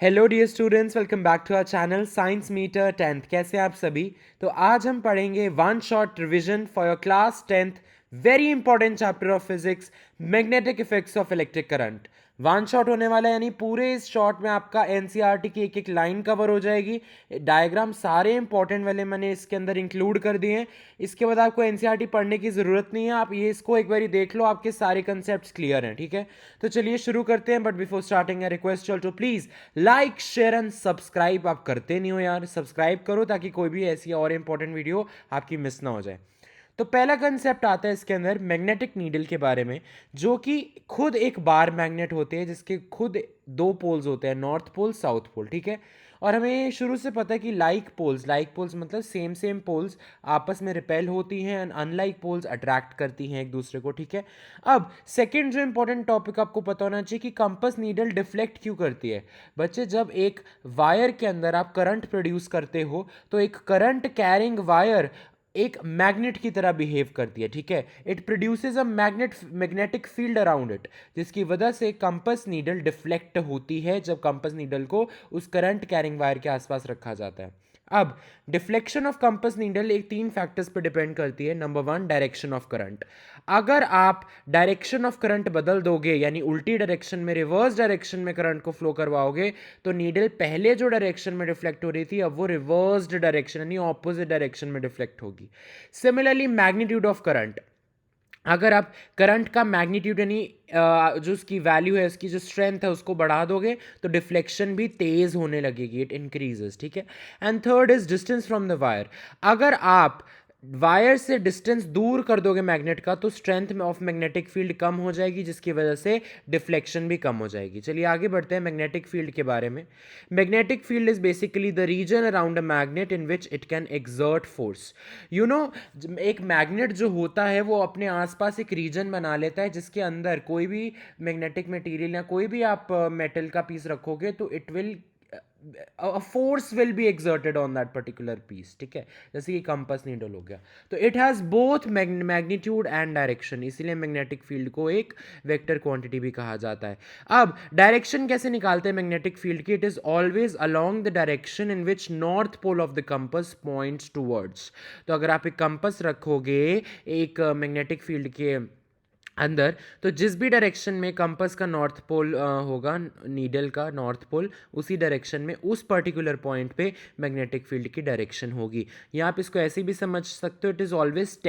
Hello dear students, welcome back to our channel science meter 10th। कैसे हैं आप सभी? तो आज हम पढ़ेंगे one shot revision for your class 10th very important chapter of physics, magnetic effects of electric current. One shot होने वाला है, यानी पूरे इस शॉट में आपका एनसीईआरटी की एक एक लाइन कवर हो जाएगी। डायग्राम सारे इंपॉर्टेंट वाले मैंने इसके अंदर इंक्लूड कर दिए हैं। इसके बाद आपको एनसीईआरटी पढ़ने की ज़रूरत नहीं है, आप ये इसको एक बार देख लो, आपके सारे कंसेप्ट क्लियर हैं। ठीक है, तो चलिए शुरू करते हैं। But before starting I request you to please like share and subscribe. आप करते नहीं हो यार, सब्सक्राइब करो ताकि कोई भी ऐसी और इंपॉर्टेंट वीडियो आपकी मिस ना हो जाए। तो पहला कंसेप्ट आता है इसके अंदर मैग्नेटिक नीडल के बारे में, जो कि खुद एक बार मैग्नेट होते हैं जिसके खुद दो पोल्स होते हैं, नॉर्थ पोल साउथ पोल। ठीक है, और हमें शुरू से पता है कि लाइक पोल्स मतलब सेम सेम पोल्स आपस में रिपेल होती हैं एंड अनलाइक पोल्स अट्रैक्ट करती हैं एक दूसरे को। ठीक है, अब सेकंड जो इंपॉर्टेंट टॉपिक आपको पता होना चाहिए कि कंपास नीडल डिफ्लेक्ट क्यों करती है। बच्चे, जब एक वायर के अंदर आप करंट प्रोड्यूस करते हो तो एक करंट कैरिंग वायर एक मैग्नेट की तरह बिहेव करती है। ठीक है, it produces a magnetic field around it, जिसकी वजह से कंपास नीडल डिफ्लेक्ट होती है जब कंपास नीडल को उस करंट कैरिंग वायर के आसपास रखा जाता है। अब डिफ्लेक्शन ऑफ कंपास नीडल एक तीन फैक्टर्स पर डिपेंड करती है। Number one, direction of current. अगर आप डायरेक्शन ऑफ करंट बदल दोगे, यानी उल्टी डायरेक्शन में, रिवर्स डायरेक्शन में करंट को फ्लो करवाओगे, तो नीडल पहले जो डायरेक्शन में डिफ्लेक्ट हो रही थी अब वो रिवर्स्ड डायरेक्शन यानी ऑपोजिट डायरेक्शन में डिफ्लेक्ट होगी। सिमिलरली मैग्नीट्यूड ऑफ करंट, अगर आप करंट का मैग्नीट्यूड यानी जो उसकी वैल्यू है, उसकी जो स्ट्रेंथ है, उसको बढ़ा दोगे तो डिफ्लेक्शन भी तेज होने लगेगी, इट इंक्रीजेस। ठीक है, and third is distance from the wire. अगर आप वायर से डिस्टेंस दूर कर दोगे मैग्नेट का तो स्ट्रेंथ में ऑफ मैग्नेटिक फील्ड कम हो जाएगी, जिसकी वजह से डिफ्लेक्शन भी कम हो जाएगी। चलिए आगे बढ़ते हैं मैग्नेटिक फील्ड के बारे में। Magnetic field is basically the region around a magnet in which it can exert force. You know, एक मैग्नेट जो होता है वो अपने आसपास एक रीजन बना लेता है जिसके अंदर कोई भी मैग्नेटिक मटेरियल या कोई भी आप मेटल का पीस रखोगे तो it will force will be exerted on that particular piece. ठीक है, जैसे कि कंपास नीडल हो गया, तो it has both magnitude and direction, इसीलिए मैग्नेटिक फील्ड को एक वेक्टर क्वांटिटी भी कहा जाता है। अब डायरेक्शन कैसे निकालते हैं मैग्नेटिक फील्ड की? It is always along the direction in which north pole of the compass points towards. तो अगर आप एक कंपास रखोगे एक मैग्नेटिक फील्ड के अंदर, तो जिस भी डायरेक्शन में कंपास का नॉर्थ पोल होगा, नीडल का नॉर्थ पोल, उसी डायरेक्शन में उस पर्टिकुलर पॉइंट पे मैग्नेटिक फील्ड की डायरेक्शन होगी। या आप इसको ऐसे भी समझ सकते हो, इट इज़ ऑलवेज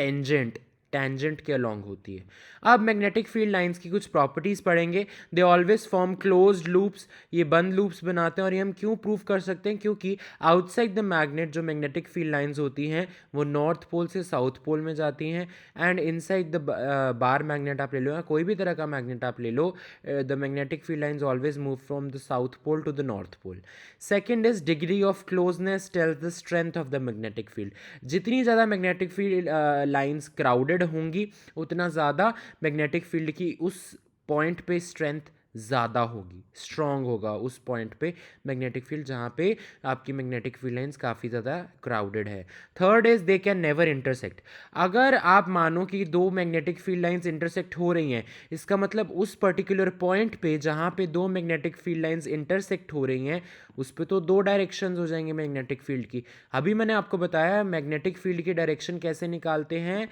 टेंजेंट के अलोंग होती है। अब मैग्नेटिक फील्ड लाइंस की कुछ प्रॉपर्टीज़ पढ़ेंगे। They always form closed loops, ये बंद लूप्स बनाते हैं। और ये हम क्यों प्रूव कर सकते हैं? क्योंकि आउटसाइड द मैग्नेट जो मैग्नेटिक फील्ड लाइंस होती हैं वो नॉर्थ पोल से साउथ पोल में जाती हैं, and inside the bar magnet आप ले लो या कोई भी तरह का मैग्नेट आप ले लो, the magnetic field lines always move from the south pole to the north pole. Second is degree of closeness tells the strength of the magnetic field. जितनी ज़्यादा मैग्नेटिक फील्ड लाइंस क्राउडेड होंगी उतना ज़्यादा magnetic field की उस point पे strength ज़्यादा होगी, स्ट्रॉन्ग होगा उस पॉइंट पे मैग्नेटिक फील्ड जहाँ पे आपकी मैग्नेटिक फील्ड लाइंस काफ़ी ज़्यादा क्राउडेड है। Third is they can never intersect. अगर आप मानो कि दो मैग्नेटिक फील्ड लाइंस इंटरसेक्ट हो रही हैं, इसका मतलब उस पर्टिकुलर पॉइंट पे जहाँ पे दो मैग्नेटिक फील्ड लाइंस इंटरसेक्ट हो रही हैं उस पे तो दो डायरेक्शंस हो जाएंगे मैग्नेटिक फील्ड की। अभी मैंने आपको बताया मैग्नेटिक फील्ड की डायरेक्शन कैसे निकालते हैं,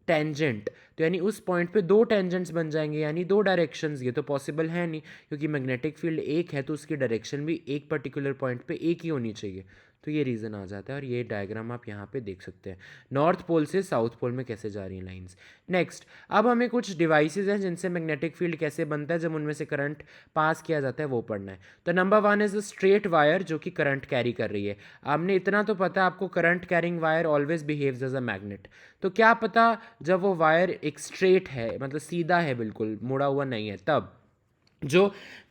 टेंजेंट। तो यानी उस पॉइंट पे दो टेंजेंट्स बन जाएंगे, यानी दो डायरेक्शंस। ये तो पॉसिबल है नहीं, क्योंकि मैग्नेटिक फील्ड एक है तो उसकी डायरेक्शन भी एक पर्टिकुलर पॉइंट पे एक ही होनी चाहिए। तो ये रीज़न आ जाता है, और ये डायग्राम आप यहाँ पे देख सकते हैं, नॉर्थ पोल से साउथ पोल में कैसे जा रही हैं लाइंस। नेक्स्ट, अब हमें कुछ डिवाइसेज हैं जिनसे मैग्नेटिक फील्ड कैसे बनता है जब उनमें से करंट पास किया जाता है, वो पढ़ना है। तो number one is a straight wire जो कि करंट कैरी कर रही है। आपने इतना तो पता है आपको, current carrying wire always behaves as a magnet. तो क्या पता जब वो वायर एक स्ट्रेट है, मतलब सीधा है, बिल्कुल मुड़ा हुआ नहीं है, तब जो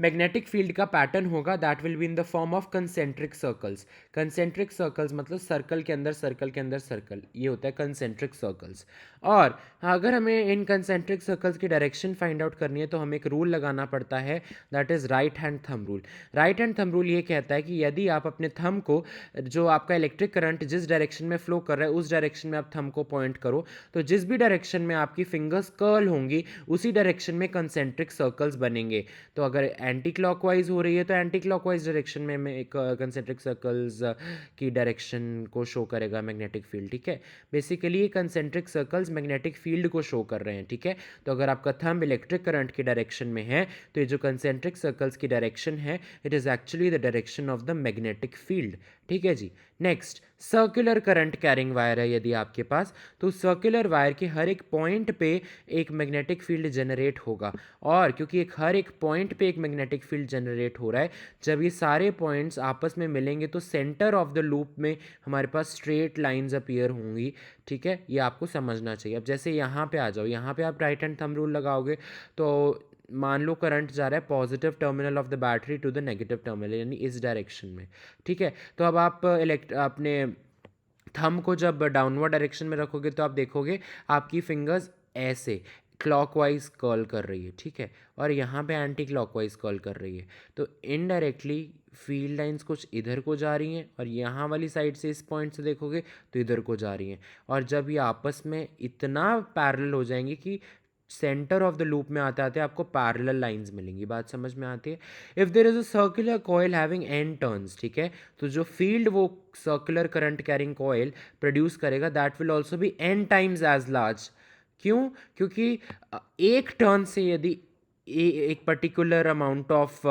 मैग्नेटिक फील्ड का पैटर्न होगा that will be in the form of concentric circles. Concentric circles मतलब सर्कल के अंदर सर्कल के अंदर सर्कल, ये होता है कंसेंट्रिक सर्कल्स। और अगर हमें इन कंसेंट्रिक सर्कल्स की डायरेक्शन फाइंड आउट करनी है तो हमें एक रूल लगाना पड़ता है, that is right hand thumb rule. Right hand thumb rule ये कहता है कि यदि आप अपने थंब को, जो आपका इलेक्ट्रिक करंट जिस डायरेक्शन में फ्लो कर रहा है उस डायरेक्शन में आप थंब को पॉइंट करो, तो जिस भी डायरेक्शन में आपकी फिंगर्स कर्ल होंगी उसी डायरेक्शन में कंसेंट्रिक सर्कल्स बनेंगे। तो अगर एंटी क्लॉकवाइज हो रही है तो एंटी क्लॉकवाइज डायरेक्शन में एक कंसेंट्रिक सर्कल्स की डायरेक्शन को शो करेगा मैग्नेटिक फील्ड, ठीक है। बेसिकली ये कंसेंट्रिक सर्कल्स मैग्नेटिक फील्ड को शो कर रहे हैं, ठीक है। तो अगर आपका थंब इलेक्ट्रिक करंट की डायरेक्शन में है तो ये जो कंसेंट्रिक सर्कल्स की डायरेक्शन है it is actually the direction of the magnetic field, ठीक है जी। Next, circular current carrying wire है यदि आपके पास, तो सर्कुलर वायर के हर एक पॉइंट पे एक मैग्नेटिक फील्ड जनरेट होगा। और क्योंकि एक हर एक पॉइंट पे एक मैग्नेटिक फील्ड जनरेट हो रहा है, जब ये सारे पॉइंट्स आपस में मिलेंगे तो सेंटर ऑफ द लूप में हमारे पास स्ट्रेट लाइंस अपीयर होंगी, ठीक है। ये आपको समझना चाहिए। अब जैसे यहाँ पे आ जाओ, यहाँ पे आप राइट हैंड थंब रूल लगाओगे तो मान लो करंट जा रहा है positive terminal of the battery to the negative terminal, यानी इस डायरेक्शन में, ठीक है। तो अब आप अपने थंब को जब डाउनवर्ड डायरेक्शन में रखोगे तो आप देखोगे आपकी फिंगर्स ऐसे क्लॉकवाइज कर्ल कर रही है, ठीक है, और यहाँ पे एंटी क्लॉकवाइज कर्ल कर रही है। तो इनडायरेक्टली फील्ड लाइंस कुछ इधर को जा रही हैं और यहाँ वाली साइड से इस पॉइंट से देखोगे तो इधर को जा रही हैं। और जब ये आपस में इतना पैरेलल हो जाएंगी कि सेंटर ऑफ द लूप में आते आते आपको पैरेलल लाइंस मिलेंगी। बात समझ में आती है। If there is a circular coil having N turns, ठीक है, तो जो फील्ड वो circular current carrying coil produce करेगा that will also be N times as large. क्यों? क्योंकि एक टर्न से यदि एक particular amount of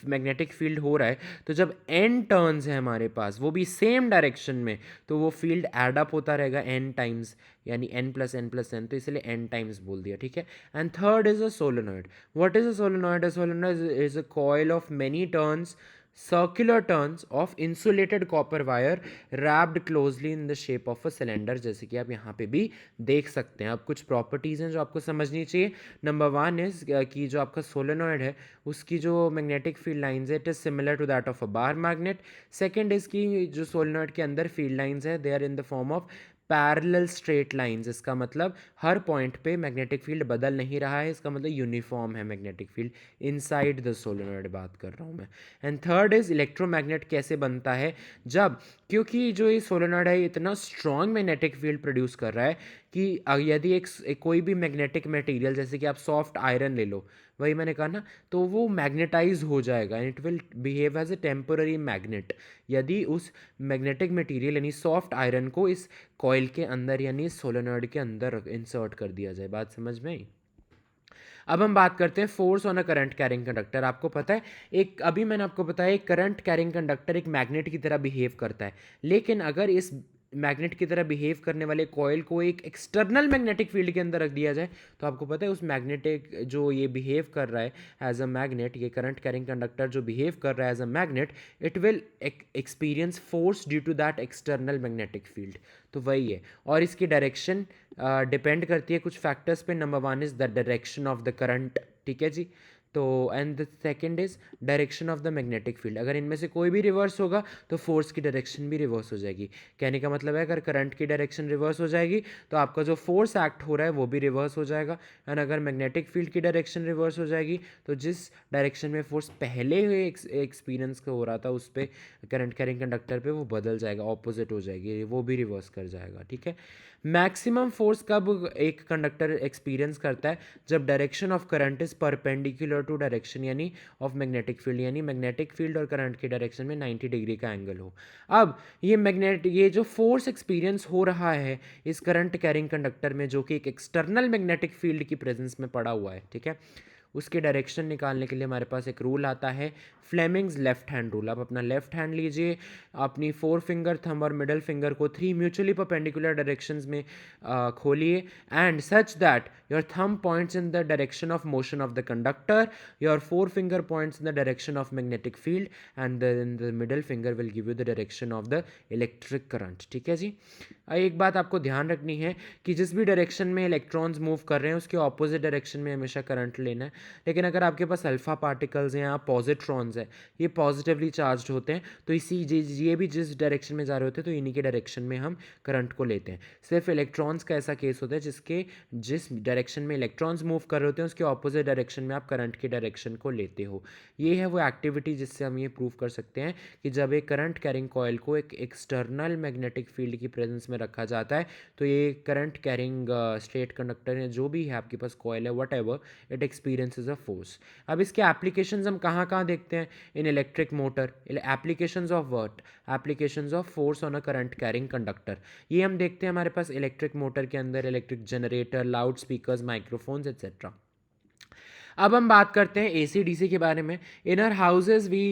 magnetic field हो रहा है तो जब एन टर्न्स है हमारे पास वो भी सेम डायरेक्शन में, तो वो फील्ड एड अप होता रहेगा एन टाइम्स, यानी n plus n plus n, तो इसलिए एन टाइम्स बोल दिया, ठीक है। And third is a solenoid. What is a solenoid? A solenoid is a coil of many turns, circular turns of insulated copper wire wrapped closely in the shape of a cylinder, जैसे कि आप यहाँ पे भी देख सकते हैं। अब कुछ प्रॉपर्टीज़ हैं जो आपको समझनी चाहिए। नंबर वन इज कि जो आपका सोलेनॉइड है उसकी जो मैग्नेटिक फील्ड लाइंस है it is similar to that of a bar magnet. Second is कि जो सोलेनॉइड के अंदर फील्ड लाइंस है they are in the form of parallel straight lines. इसका मतलब हर पॉइंट पे मैग्नेटिक फील्ड बदल नहीं रहा है, इसका मतलब यूनिफॉर्म है magnetic field inside the solenoid, बात कर रहा हूँ मैं। एंड थर्ड इज इलेक्ट्रोमैग्नेट कैसे बनता है? जब क्योंकि जो ये सोलेनॉइड है इतना स्ट्रॉन्ग मैग्नेटिक फील्ड प्रोड्यूस कर रहा है कि यदि एक कोई भी मैग्नेटिक मटेरियल जैसे कि आप सॉफ्ट आयरन ले लो, वही मैंने कहा ना, तो वो मैग्नेटाइज हो जाएगा and it will behave as a temporary magnet यदि उस मैग्नेटिक मटेरियल यानी सॉफ्ट आयरन को इस कॉइल के अंदर यानी सोलेनॉइड के अंदर इंसर्ट कर दिया जाए। बात समझ में आई? अब हम बात करते हैं force on a current carrying conductor. आपको पता है एक अभी मैंने आपको बताया एक करंट कैरिंग कंडक्टर एक मैग्नेट की तरह बिहेव करता है, लेकिन अगर इस मैग्नेट की तरह बिहेव करने वाले कॉइल को एक एक्सटर्नल मैग्नेटिक फील्ड के अंदर रख दिया जाए तो आपको पता है उस मैग्नेटिक जो ये बिहेव कर रहा है एज अ मैग्नेट, ये करंट कैरिंग कंडक्टर जो बिहेव कर रहा है as a magnet, it will experience force due to that external magnetic field. तो वही है। और इसकी डायरेक्शन डिपेंड करती है कुछ फैक्टर्स पे। Number one is the direction of the current, ठीक है जी। तो and the second is direction of the magnetic field. अगर इनमें से कोई भी रिवर्स होगा तो फोर्स की डायरेक्शन भी रिवर्स हो जाएगी। कहने का मतलब है अगर करंट की डायरेक्शन रिवर्स हो जाएगी तो आपका जो फोर्स एक्ट हो रहा है वो भी रिवर्स हो जाएगा। एंड अगर मैग्नेटिक फील्ड की डायरेक्शन रिवर्स हो जाएगी तो जिस डायरेक्शन में फोर्स पहले हुए एक्सपीरियंस हो रहा था उस पर करंट कैरिंग कंडक्टर पे वो बदल जाएगा, ऑपोजिट हो जाएगी, वो भी रिवर्स कर जाएगा, ठीक है। मैक्सिमम फोर्स कब एक कंडक्टर एक्सपीरियंस करता है? जब direction of current is perpendicular to direction यानी ऑफ मैग्नेटिक फील्ड, यानी मैग्नेटिक फील्ड और करंट की डायरेक्शन में 90 डिग्री का एंगल हो। अब ये जो फोर्स एक्सपीरियंस हो रहा है इस करंट कैरिंग कंडक्टर में जो कि एक एक्सटर्नल मैग्नेटिक फील्ड की प्रेजेंस में पड़ा हुआ है, ठीक है, उसके डायरेक्शन निकालने के लिए हमारे पास एक रूल आता है फ्लेमिंग्स लेफ्ट हैंड रूल। आप अपना लेफ्ट हैंड लीजिए, अपनी फोर फिंगर, थंब और मिडल फिंगर को थ्री म्यूचुअली परपेंडिकुलर डायरेक्शंस में खोलिए and such that your thumb points in the direction of motion of the conductor, your four finger points in the direction of magnetic field and the middle finger will give you the direction of the electric current, ठीक है जी। एक बात आपको ध्यान रखनी है कि जिस भी डायरेक्शन में इलेक्ट्रॉन्स मूव कर रहे हैं उसके ऑपोजिट डायरेक्शन में हमेशा करंट लेना है। लेकिन अगर आपके पास अल्फा पार्टिकल्स हैं या पॉजिट्रॉन्स हैं, ये पॉजिटिवली चार्ज होते हैं, तो ये भी जिस डायरेक्शन में जा रहे होते हैं तो इन्हीं के डायरेक्शन में हम करंट को लेते हैं। सिर्फ इलेक्ट्रॉन्स का ऐसा केस होता है जिस डायरेक्शन में इलेक्ट्रॉन्स मूव कर रहे होते हैं उसके ऑपोजिट डायरेक्शन में आप करंट की डायरेक्शन को लेते हो। ये है वो एक्टिविटी जिससे हम ये प्रूव कर सकते हैं कि जब एक करंट कैरिंग कॉयल को एक एक्सटर्नल मैग्नेटिक फील्ड की प्रेजेंस में रखा जाता है तो ये करंट कैरिंग स्ट्रेट कंडक्टर या जो भी है आपके पास कॉयल है what ever, it experience experiences a force. अब इसके एप्लीकेशंस हम कहाँ कहाँ देखते हैं? इन electric motor, applications of what? Applications of force on a current carrying conductor. ये हम देखते हैं हमारे पास इलेक्ट्रिक मोटर के अंदर, electric generator, loud speakers, microphones etcetera. अब हम बात करते हैं AC DC के बारे में। In our houses we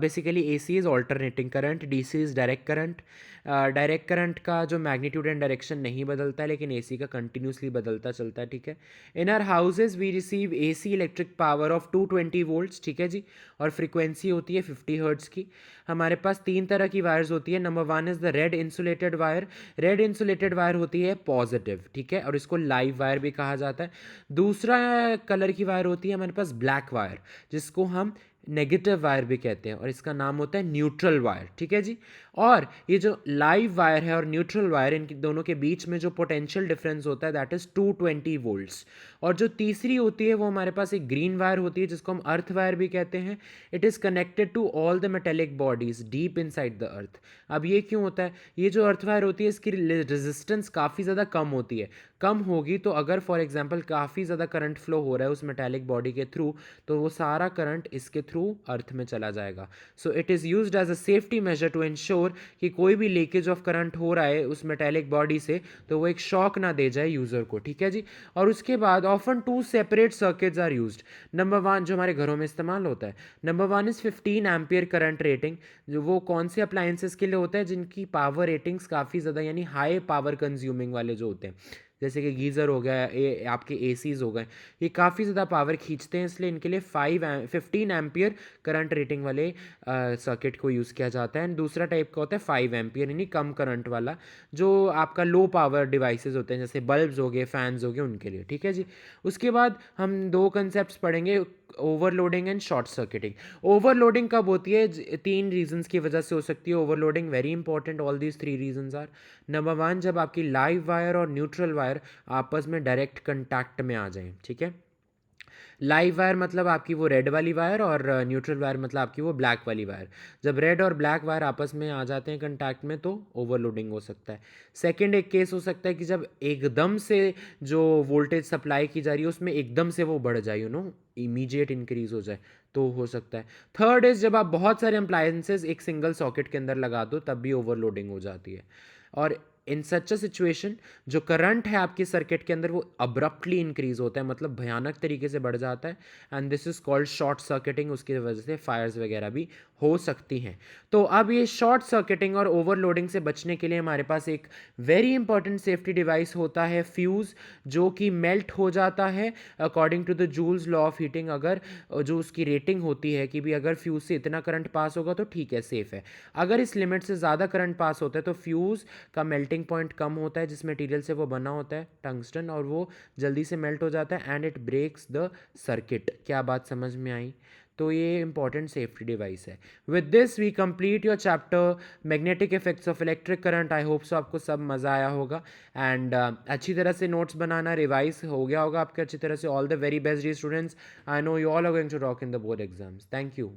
basically AC is alternating current, DC is direct current. Direct current का जो मैग्नीट्यूड एंड डायरेक्शन नहीं बदलता है, लेकिन AC का कंटिन्यूसली बदलता चलता है, ठीक है। In our houses we receive AC electric power of 220 volts, ठीक है जी, और फ्रीक्वेंसी होती है 50 हर्ट्स की। हमारे पास 3 तरह की वायर्स होती है। Number 1 is the red insulated wire. Red insulated wire होती है पॉजिटिव, ठीक है, और इसको लाइव वायर भी कहा जाता है। दूसरा कलर की वायर होती है हमारे पास ब्लैक वायर, जिसको हम नेगेटिव वायर भी कहते हैं, और इसका नाम होता है न्यूट्रल वायर, ठीक है जी। और ये जो लाइव वायर है और न्यूट्रल वायर, इनकी दोनों के बीच में जो पोटेंशियल डिफरेंस होता है दैट इज 220 वोल्ट्स। और जो तीसरी होती है वो हमारे पास एक ग्रीन वायर होती है, जिसको हम अर्थ वायर भी कहते हैं। It is connected to all the metallic bodies deep inside the earth. अब ये क्यों होता है? ये जो अर्थ वायर होती है इसकी रेजिस्टेंस काफ़ी ज़्यादा कम होती है। कम होगी तो अगर फॉर एग्जांपल काफ़ी ज़्यादा करंट फ्लो हो रहा है उस मेटालिक बॉडी के थ्रू, तो वो सारा करंट इसके थ्रू अर्थ में चला जाएगा। So it is used as a safety measure to ensure कि कोई भी लीकेज ऑफ करंट हो रहा है उस मेटालिक बॉडी से तो वो एक शॉक ना दे जाए यूज़र को, ठीक है जी। और उसके बाद often 2 separate circuits are used. Number 1 जो हमारे घरों में इस्तेमाल होता है, number 1 is 15 ampere current rating. जो वो कौन से अप्लायंसेस के लिए होता है? जिनकी पावर रेटिंग्स काफ़ी ज़्यादा यानी हाई पावर कंज्यूमिंग वाले जो होते हैं, जैसे कि गीज़र हो गया, ये आपके ACs हो गए, ये काफ़ी ज़्यादा पावर खींचते हैं, इसलिए इनके लिए 15 एम्पियर करंट रेटिंग वाले सर्किट को यूज़ किया जाता है। एंड दूसरा टाइप का होता है 5 एम्पियर यानी कम करंट वाला, जो आपका लो पावर डिवाइसेस होते हैं, जैसे बल्ब्स हो गए, फैंस हो गए, उनके लिए, ठीक है जी। उसके बाद हम 2 कंसेप्ट पढ़ेंगे, overloading and short circuiting. Overloading कब होती है? 3 रीजंस की वजह से हो सकती है overloading, very important, all these 3 reasons are. Number 1, जब आपकी लाइव वायर और न्यूट्रल वायर आपस में डायरेक्ट कंटैक्ट में आ जाएं, ठीक है। लाइव वायर मतलब आपकी वो रेड वाली वायर, और न्यूट्रल वायर मतलब आपकी वो ब्लैक वाली वायर। जब रेड और ब्लैक वायर आपस में आ जाते हैं कंटैक्ट में तो ओवरलोडिंग हो सकता है। सेकंड एक केस हो सकता है कि जब एकदम से जो वोल्टेज सप्लाई की जा रही है उसमें एकदम से वो बढ़ जाए, इमीडिएट इंक्रीज हो जाए, तो हो सकता है। थर्ड इज जब आप बहुत सारे अप्लायंसेज एक सिंगल सॉकेट के अंदर लगा दो तब भी ओवरलोडिंग हो जाती है। और इन सच अ सिचुएशन जो करंट है आपके सर्किट के अंदर वो अब्रप्टली इंक्रीज होता है, मतलब भयानक तरीके से बढ़ जाता है, and this is called short circuiting. उसकी वजह से फायर्स वगैरह भी हो सकती हैं। तो अब ये शॉर्ट सर्किटिंग और ओवरलोडिंग से बचने के लिए हमारे पास एक वेरी इंपॉर्टेंट सेफ्टी डिवाइस होता है फ्यूज़, जो कि मेल्ट हो जाता है according to the Joule's law of heating. अगर जो उसकी रेटिंग होती है कि भी अगर फ्यूज़ से इतना करंट पास होगा तो ठीक है, सेफ है। अगर इस लिमिट से ज़्यादा करंट पास होता है तो फ्यूज़ का मेल्टिंग पॉइंट कम होता है, जिस मटेरियल से वो बना होता है टंगस्टन, और वो जल्दी से मेल्ट हो जाता है and it breaks the circuit. क्या बात समझ में आई? तो ये इंपॉर्टेंट सेफ्टी डिवाइस है। With this we complete your chapter magnetic effects of electric current. I hope so आपको सब मज़ा आया होगा, एंड अच्छी तरह से नोट्स बनाना रिवाइज हो गया होगा आपके अच्छी तरह से। All the very best dear students, I know you all are going to rock in the board exams. Thank you.